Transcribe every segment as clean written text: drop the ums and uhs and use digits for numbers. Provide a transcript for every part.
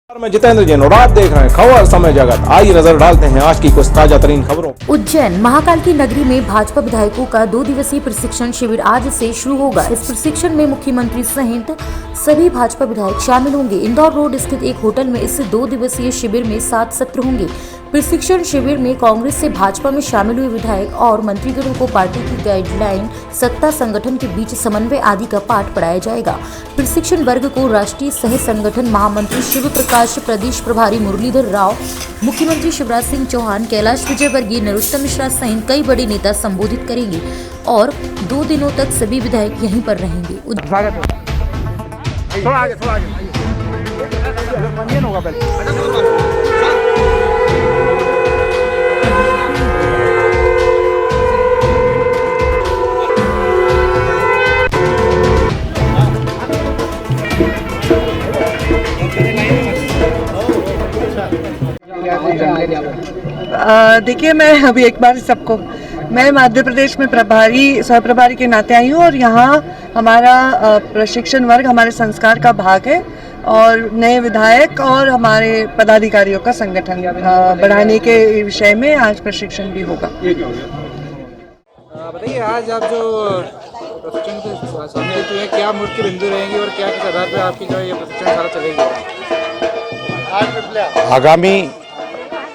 मैं जितेंद्र जैन और आप देख रहे हैं खबर समय जगत। आइए नजर डालते हैं आज की कुछ ताजा तरीन खबरों। उज्जैन महाकाल की नगरी में भाजपा विधायकों का 2 दिवसीय प्रशिक्षण शिविर आज से शुरू होगा। इस प्रशिक्षण में मुख्यमंत्री सहित सभी भाजपा विधायक शामिल होंगे। इंदौर रोड स्थित एक होटल में इस 2 दिवसीय शिविर में 7 सत्र होंगे। प्रशिक्षण शिविर में कांग्रेस से भाजपा में शामिल हुए विधायक और मंत्रीगणों को पार्टी की गाइडलाइन, सत्ता, संगठन के बीच समन्वय आदि का पाठ पढ़ाया जाएगा। प्रशिक्षण वर्ग को राष्ट्रीय सह संगठन महामंत्री शिव प्रकाश, प्रदेश प्रभारी मुरलीधर राव, मुख्यमंत्री शिवराज सिंह चौहान, कैलाश विजयवर्गीय, नरोत्तम मिश्रा सहित कई बड़े नेता संबोधित करेंगे और 2 दिनों तक सभी विधायक यहीं पर रहेंगे। देखिए, मैं अभी एक बार सबको, मैं मध्य प्रदेश में सह प्रभारी के नाते आई हूँ और यहाँ हमारा प्रशिक्षण वर्ग हमारे संस्कार का भाग है और नए विधायक और हमारे पदाधिकारियों का संगठन बढ़ाने के विषय में आज प्रशिक्षण भी होगा। बताइए, आज आप जो प्रशिक्षण के सम्मिलित हुए, क्या मुख्य बिंदु रहेंगे और क्या किस आधार पर आपकी जो ये प्रशिक्षण सारा चलेगी? आगामी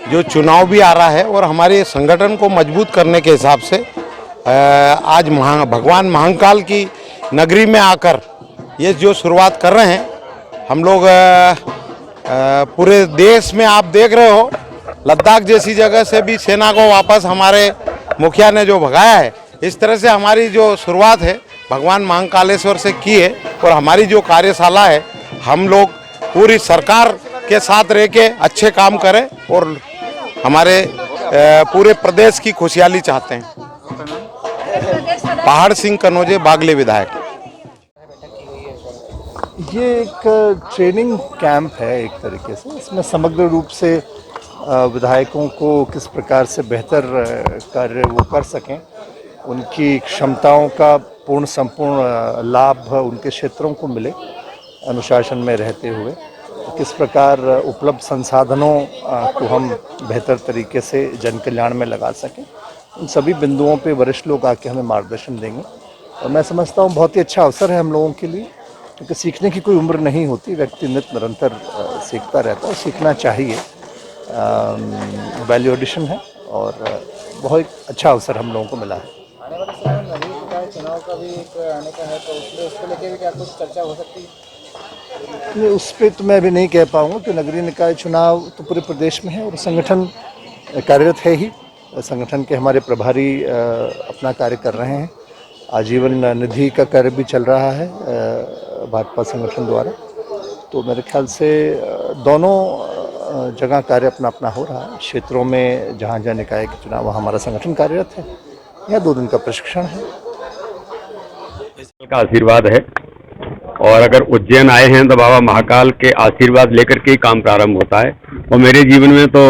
जो चुनाव भी आ रहा है और हमारे संगठन को मजबूत करने के हिसाब से आज भगवान महाकाल की नगरी में आकर ये जो शुरुआत कर रहे हैं हम लोग, पूरे देश में आप देख रहे हो, लद्दाख जैसी जगह से भी सेना को वापस हमारे मुखिया ने जो भगाया है, इस तरह से हमारी जो शुरुआत है भगवान महाकालेश्वर से की है। और हमारी जो कार्यशाला है, हम लोग पूरी सरकार के साथ रह के अच्छे काम करें और हमारे पूरे प्रदेश की खुशहाली चाहते हैं। पहाड़ सिंह कनौजे, बागले विधायक। ये एक ट्रेनिंग कैंप है एक तरीके से। इसमें समग्र रूप से विधायकों को किस प्रकार से बेहतर कार्य वो कर सकें, उनकी क्षमताओं का पूर्ण संपूर्ण लाभ उनके क्षेत्रों को मिले, अनुशासन में रहते हुए किस प्रकार उपलब्ध संसाधनों को हम बेहतर तरीके से जन कल्याण में लगा सकें, उन सभी बिंदुओं पे वरिष्ठ लोग आके हमें मार्गदर्शन देंगे। और मैं समझता हूँ बहुत ही अच्छा अवसर है हम लोगों के लिए, क्योंकि सीखने की कोई उम्र नहीं होती, व्यक्ति नित्य निरंतर सीखता रहता है, सीखना चाहिए। वैल्यू एडिशन है और बहुत अच्छा अवसर हम लोगों को मिला है। आने वाले समय में नगरीय निकाय चुनाव का भी एक आने का है, तो उसको लेकर भी क्या कुछ चर्चा हो सकती है? नहीं, उस पर तो मैं अभी नहीं कह पाऊँगा कि नगरीय निकाय चुनाव तो पूरे प्रदेश में है और संगठन कार्यरत है ही। संगठन के हमारे प्रभारी अपना कार्य कर रहे हैं। आजीवन निधि का कार्य भी चल रहा है भाजपा संगठन द्वारा। तो मेरे ख्याल से दोनों जगह कार्य अपना अपना हो रहा है। क्षेत्रों में जहाँ जहाँ निकाय के चुनाव वहाँ हमारा संगठन कार्यरत है। यह 2 दिन का प्रशिक्षण है। का आशीर्वाद है और अगर उज्जैन आए हैं तो बाबा महाकाल के आशीर्वाद लेकर के ही काम प्रारंभ होता है। और मेरे जीवन में तो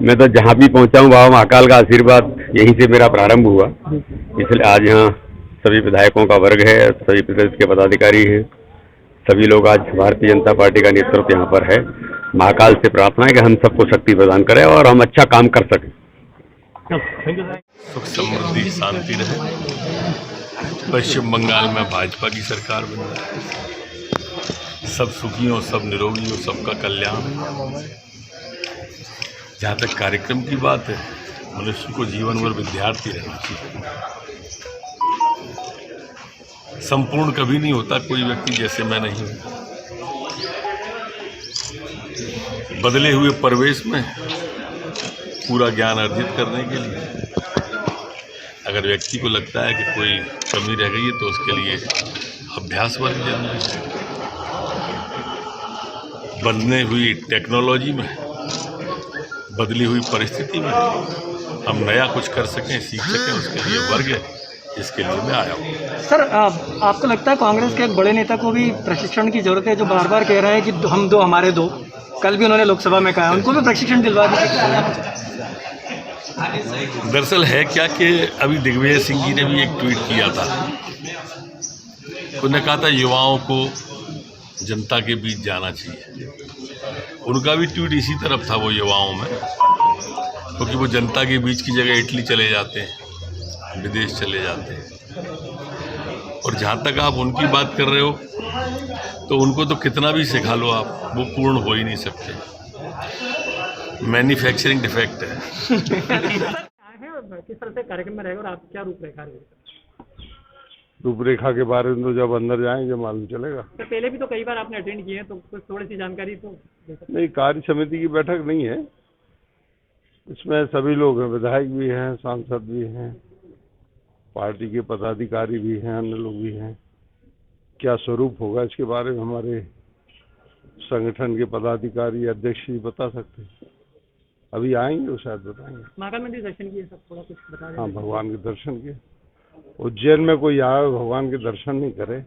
मैं तो जहाँ भी पहुँचा हूँ, बाबा महाकाल का आशीर्वाद यहीं से मेरा प्रारंभ हुआ। इसलिए आज यहाँ सभी विधायकों का वर्ग है, सभी प्रदेश के पदाधिकारी हैं, सभी लोग आज भारतीय जनता पार्टी का नेतृत्व यहाँ पर है। महाकाल से प्रार्थना है कि हम सबको शक्ति प्रदान करें और हम अच्छा काम कर सकें। सुख समृद्धि शांति रहे। पश्चिम बंगाल में भाजपा की सरकार बनी, सब सुखी हो, सब निरोगी हो, सबका कल्याण। जहाँ तक कार्यक्रम की बात है, मनुष्य को जीवन भर विद्यार्थी रहना चाहिए। संपूर्ण कभी नहीं होता कोई व्यक्ति, जैसे मैं नहीं हूँ। बदले हुए परिवेश में पूरा ज्ञान अर्जित करने के लिए अगर व्यक्ति को लगता है कि कोई कमी रह गई है तो उसके लिए अभ्यास वर्ग जरूरी है। बदलने हुई टेक्नोलॉजी में, बदली हुई परिस्थिति में हम नया कुछ कर सकें, सीख सकें, उसके लिए वर्ग है, इसके लिए मैं आया हूँ। सर, आपको लगता है कांग्रेस के एक बड़े नेता को भी प्रशिक्षण की जरूरत है, जो बार बार कह रहे हैं कि हम दो हमारे दो? कल भी उन्होंने लोकसभा में कहा, उनको भी प्रशिक्षण दिलवा दीजिए। दरअसल है क्या कि अभी दिग्विजय सिंह जी ने भी एक ट्वीट किया था। उन्होंने कहा था युवाओं को जनता के बीच जाना चाहिए। उनका भी ट्वीट इसी तरफ था वो युवाओं में, क्योंकि वो जनता के बीच की जगह इटली चले जाते हैं, विदेश चले जाते हैं। और जहाँ तक आप उनकी बात कर रहे हो, तो उनको तो कितना भी सिखा लो आप, वो पूर्ण हो ही नहीं सकते। मैन्युफैक्चरिंग डिफेक्ट है। किस तरह से कार्यक्रम में रहेगा और आप क्या रूपरेखा रहेगी? रूपरेखा के बारे में तो जब अंदर जाएंगे मालूम चलेगा। तो पहले भी तो कई बार आपने अटेंड किए हैं, तो कुछ थोड़ी सी जानकारी तो दे सकते हैं। नहीं, कार्य समिति की बैठक नहीं है, इसमें सभी लोग हैं, विधायक भी हैं, सांसद भी हैं, पार्टी के पदाधिकारी भी हैं, अन्य लोग भी हैं। क्या स्वरूप होगा इसके बारे में हमारे संगठन के पदाधिकारी अध्यक्ष जी बता सकते हैं। अभी आएंगे वो शायद बताएंगे। महाकाल मंदिर दर्शन किए सब, थोड़ा कुछ बता दें। हाँ, भगवान के दर्शन किए। उज्जैन में कोई आए भगवान के दर्शन नहीं करे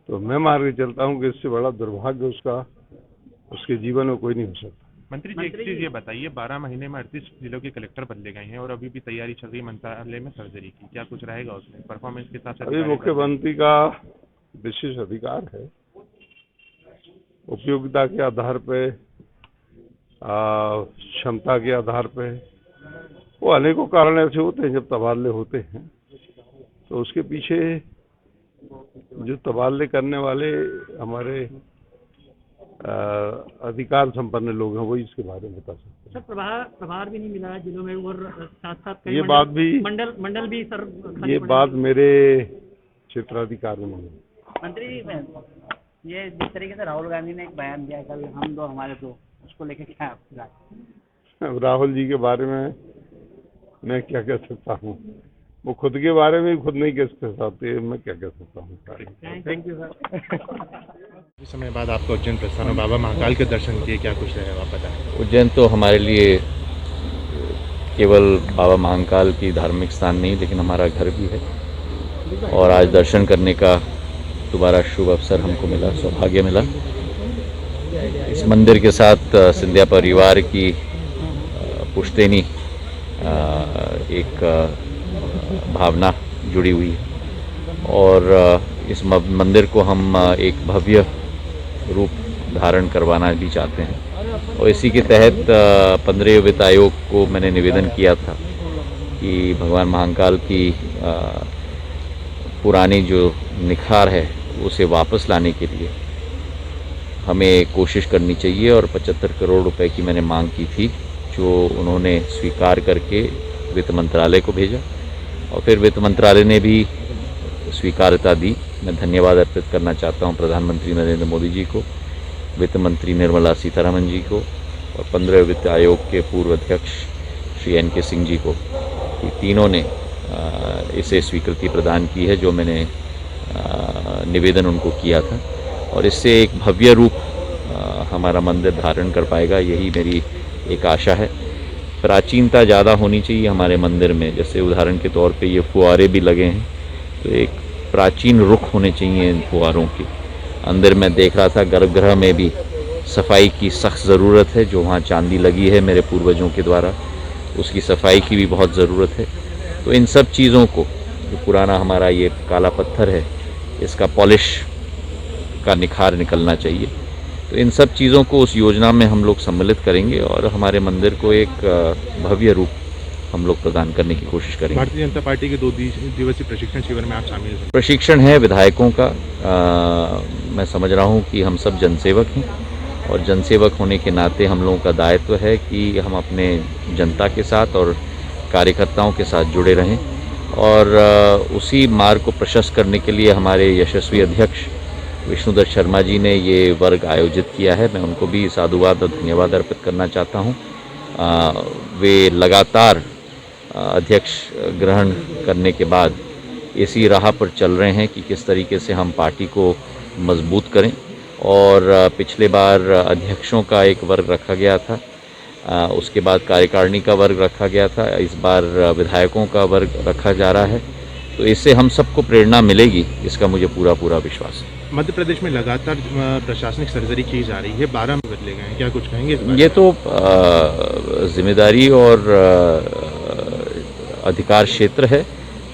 तो मैं मान के चलता हूँ कि इससे बड़ा दुर्भाग्य उसके जीवन में कोई नहीं हो सकता। मंत्री जी, एक चीज ये बताइए, 12 महीने में 38 जिलों के कलेक्टर बदले गए हैं और अभी भी तैयारी चल रही है मंत्रालय में सर्जरी की, क्या कुछ रहेगा उसमें परफॉर्मेंस के साथ? अभी मुख्यमंत्री का विशेष अधिकार है, उपयोगिता के आधार पे, क्षमता के आधार पे, वो अनेकों कारण ऐसे होते हैं जब तबादले होते हैं, तो उसके पीछे जो तबादले करने वाले हमारे अधिकार संपन्न लोग हैं वही इसके बारे में बता सकते हैं। सर, प्रभार भी नहीं मिला है जिलों में और साथ साथ ये बात भी मंडल भी सर, ये बात मेरे क्षेत्राधिकार में नहीं है। मंत्री जी, ये जिस तरीके से राहुल गांधी ने एक बयान दिया कल, हम दो हमारे दो, उसको लेकर क्या आपकी राय? राहुल जी के बारे में मैं क्या कह सकता हूँ, वो खुद के बारे में खुद नहीं कह सकते, मैं क्या कह सकता हूँ। Thank you sir. इस समय बाद आपका उज्जैन प्रस्थान और बाबा महाकाल के दर्शन किए, क्या कुछ रहेगा आप बताएं? उज्जैन तो हमारे लिए केवल बाबा महाकाल की धार्मिक स्थान नहीं, लेकिन हमारा घर भी है और आज दर्शन करने का दोबारा शुभ अवसर हमको मिला, सौभाग्य मिला। इस मंदिर के साथ सिंधिया परिवार की पुश्तैनी एक भावना जुड़ी हुई है और इस मंदिर को हम एक भव्य रूप धारण करवाना भी चाहते हैं और इसी के तहत 15वें वित्त आयोग को मैंने निवेदन किया था कि भगवान महाकाल की पुरानी जो निखार है उसे वापस लाने के लिए हमें कोशिश करनी चाहिए और 75 करोड़ रुपए की मैंने मांग की थी, जो उन्होंने स्वीकार करके वित्त मंत्रालय को भेजा और फिर वित्त मंत्रालय ने भी स्वीकार्यता दी। मैं धन्यवाद अर्पित करना चाहता हूं प्रधानमंत्री नरेंद्र मोदी जी को, वित्त मंत्री निर्मला सीतारमण जी को और 15वें वित्त आयोग के पूर्व अध्यक्ष श्री NK सिंह जी को। ये तीनों ने इसे स्वीकृति प्रदान की है जो मैंने निवेदन उनको किया था और इससे एक भव्य रूप हमारा मंदिर धारण कर पाएगा, यही मेरी एक आशा है। प्राचीनता ज़्यादा होनी चाहिए हमारे मंदिर में, जैसे उदाहरण के तौर पे ये फुहारे भी लगे हैं तो एक प्राचीन रुख होने चाहिए इन फुहारों के। अंदर मैं देख रहा था गर्भगृह में भी सफाई की सख्त ज़रूरत है, जो वहाँ चांदी लगी है मेरे पूर्वजों के द्वारा, उसकी सफाई की भी बहुत ज़रूरत है। तो इन सब चीज़ों को, जो पुराना हमारा ये काला पत्थर है, इसका पॉलिश का निखार निकलना चाहिए। तो इन सब चीज़ों को उस योजना में हम लोग सम्मिलित करेंगे और हमारे मंदिर को एक भव्य रूप हम लोग प्रदान करने की कोशिश करेंगे। भारतीय जनता पार्टी के 2 दिवसीय प्रशिक्षण शिविर में आप शामिल हैं। प्रशिक्षण है विधायकों का। मैं समझ रहा हूँ कि हम सब जनसेवक हैं और जनसेवक होने के नाते हम लोगों का दायित्व है कि हम अपने जनता के साथ और कार्यकर्ताओं के साथ जुड़े रहें और उसी मार्ग को प्रशस्त करने के लिए हमारे यशस्वी अध्यक्ष विष्णुदत्त शर्मा जी ने ये वर्ग आयोजित किया है। मैं उनको भी साधुवाद और धन्यवाद अर्पित करना चाहता हूँ। वे लगातार अध्यक्ष ग्रहण करने के बाद इसी राह पर चल रहे हैं कि किस तरीके से हम पार्टी को मजबूत करें और पिछले बार अध्यक्षों का एक वर्ग रखा गया था, उसके बाद कार्यकारिणी का वर्ग रखा गया था, इस बार विधायकों का वर्ग रखा जा रहा है। तो इससे हम सबको प्रेरणा मिलेगी, इसका मुझे पूरा विश्वास है। मध्य प्रदेश में लगातार प्रशासनिक सर्जरी की जा रही है, 12 में बदले गए हैं, क्या कुछ कहेंगे इस बारे में? ये तो जिम्मेदारी और अधिकार क्षेत्र है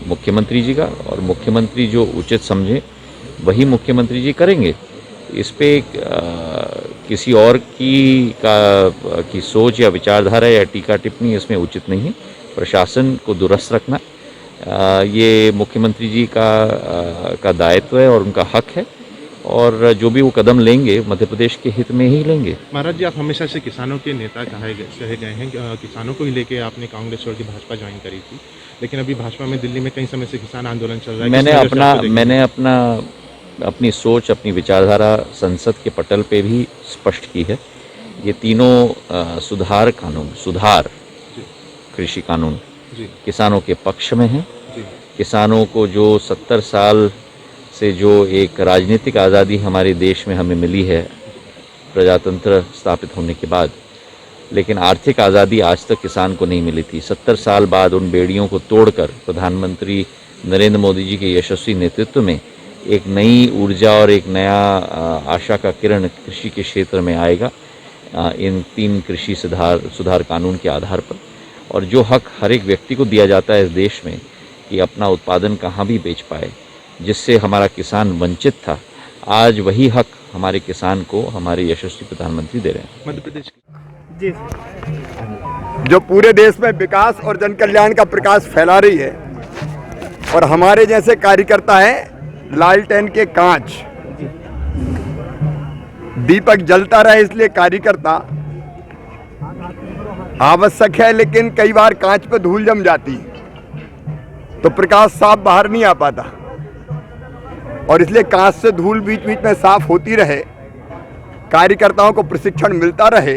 मुख्यमंत्री जी का और मुख्यमंत्री जो उचित समझे वही मुख्यमंत्री जी करेंगे। इस पे किसी और की सोच या विचारधारा या टीका टिप्पणी इसमें उचित नहीं है। प्रशासन को दुरुस्त रखना ये मुख्यमंत्री जी का दायित्व है और उनका हक है, और जो भी वो कदम लेंगे मध्य प्रदेश के हित में ही लेंगे। महाराज जी, आप हमेशा से किसानों के नेता कहे गए हैं। किसानों को ही लेके आपने कांग्रेस छोड़ के भाजपा ज्वाइन करी थी, लेकिन अभी भाजपा में दिल्ली में कई समय से किसान आंदोलन चल रहा है। मैंने अपनी सोच, अपनी विचारधारा संसद के पटल पे भी स्पष्ट की है। ये तीनों सुधार कृषि कानून किसानों के पक्ष में हैं। किसानों को जो 70 साल से जो एक राजनीतिक आज़ादी हमारे देश में हमें मिली है प्रजातंत्र स्थापित होने के बाद, लेकिन आर्थिक आज़ादी आज तक किसान को नहीं मिली थी। 70 साल बाद उन बेड़ियों को तोड़कर प्रधानमंत्री नरेंद्र मोदी जी के यशस्वी नेतृत्व में एक नई ऊर्जा और एक नया आशा का किरण कृषि के क्षेत्र में आएगा इन 3 कृषि सुधार कानून के आधार पर। और जो हक हर एक व्यक्ति को दिया जाता है इस देश में कि अपना उत्पादन कहाँ भी बेच पाए, जिससे हमारा किसान वंचित था, आज वही हक हमारे किसान को हमारे यशस्वी प्रधानमंत्री दे रहे हैं। मध्य प्रदेश जी, जो पूरे देश में विकास और जन कल्याण का प्रकाश फैला रही है, और हमारे जैसे कार्यकर्ता हैं लालटेन के कांच, दीपक जलता रहे इसलिए कार्यकर्ता आवश्यक है, लेकिन कई बार कांच पे धूल जम जाती तो प्रकाश साफ बाहर नहीं आ पाता, और इसलिए कांच से धूल बीच बीच में साफ होती रहे, कार्यकर्ताओं को प्रशिक्षण मिलता रहे,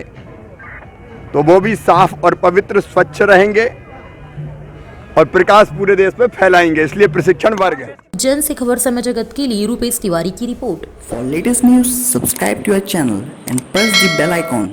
तो वो भी साफ और पवित्र स्वच्छ रहेंगे और प्रकाश पूरे देश में फैलाएंगे। इसलिए प्रशिक्षण वर्ग है। जन से खबर समय जगत के लिए रूपेश तिवारी की report. For latest news, subscribe to our channel and press the bell icon.